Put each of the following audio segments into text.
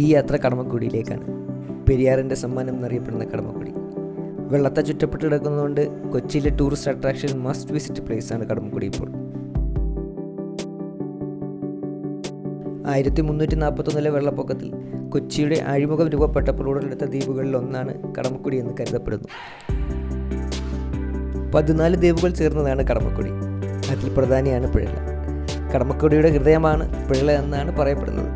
ഈ യാത്ര കടമക്കുടിയിലേക്കാണ്. പെരിയാറിൻ്റെ സമ്മാനം എന്നറിയപ്പെടുന്ന കടമക്കുടി. വെള്ളത്തെ ചുറ്റപ്പെട്ട് കിടക്കുന്നതുകൊണ്ട് കൊച്ചിയിലെ ടൂറിസ്റ്റ് അട്രാക്ഷൻ മസ്റ്റ് വിസിറ്റ് പ്ലേസാണ് കടമക്കുടി. ഇപ്പോൾ 1341 വെള്ളപ്പൊക്കത്തിൽ കൊച്ചിയുടെ അഴിമുഖം രൂപപ്പെട്ടപ്പോൾ ഉടലെടുത്ത ദ്വീപുകളിൽ ഒന്നാണ് കടമക്കുടി എന്ന് കരുതപ്പെടുന്നു. 14 ദ്വീപുകൾ ചേർന്നതാണ് കടമക്കുടി. അതിൽ പ്രധാനിയാണ് പിഴല. കടമക്കുടിയുടെ ഹൃദയമാണ് പിഴല എന്നാണ് പറയപ്പെടുന്നത്.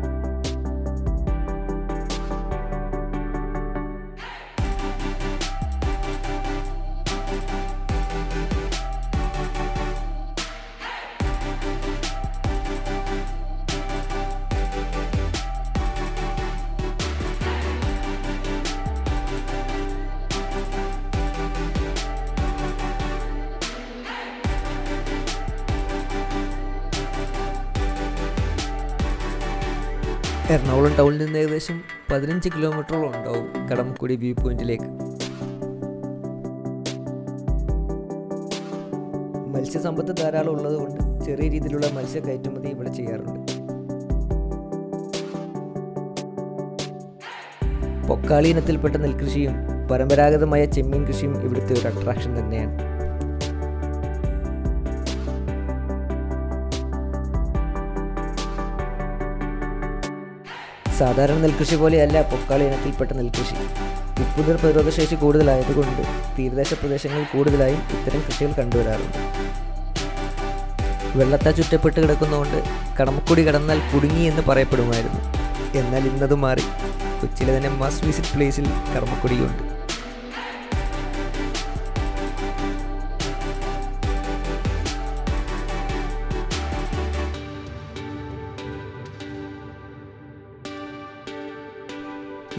എറണാകുളം ടൗണിൽ നിന്ന് ഏകദേശം 15 കിലോമീറ്ററോളം ഉണ്ടാവും കടമക്കുടി വ്യൂ പോയിന്റിലേക്ക്. മത്സ്യസമ്പത്ത് ധാരാളം ഉള്ളതുകൊണ്ട് ചെറിയ രീതിയിലുള്ള മത്സ്യ കയറ്റുമതി ഇവിടെ ചെയ്യാറുണ്ട്. പൊക്കാളി ഇനത്തിൽപ്പെട്ട നെൽകൃഷിയും പരമ്പരാഗതമായ ചെമ്മീൻ കൃഷിയും ഇവിടുത്തെ ഒരു അട്രാക്ഷൻ തന്നെയാണ്. സാധാരണ നെൽകൃഷി പോലെയല്ല പൊക്കാളി ഇനത്തിൽപ്പെട്ട നെൽകൃഷി. ഉപ്പുനീർ പ്രതിരോധശേഷി കൂടുതലായതുകൊണ്ട് തീരദേശ പ്രദേശങ്ങളിൽ കൂടുതലായും ഇത്തരം കൃഷികൾ കണ്ടുവരാറുണ്ട്. വെള്ളത്താൽ ചുറ്റപ്പെട്ട് കിടക്കുന്നതുകൊണ്ട് കടമക്കുടി കടന്നാൽ കുടുങ്ങി എന്ന് പറയപ്പെടുമായിരുന്നു. എന്നാൽ ഇന്നത് മാറി. കൊച്ചിയിലെ തന്നെ മസ്റ്റ് വിസിറ്റ് പ്ലേസിൽ കടമക്കുടിയുണ്ട്.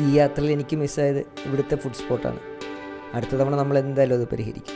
ഈ യാത്രയിൽ എനിക്ക് മിസ്സായത് ഇവിടുത്തെ ഫുഡ് സ്പോട്ടാണ്. അടുത്ത തവണ നമ്മൾ എന്തായാലും അത് പരിഹരിക്കും.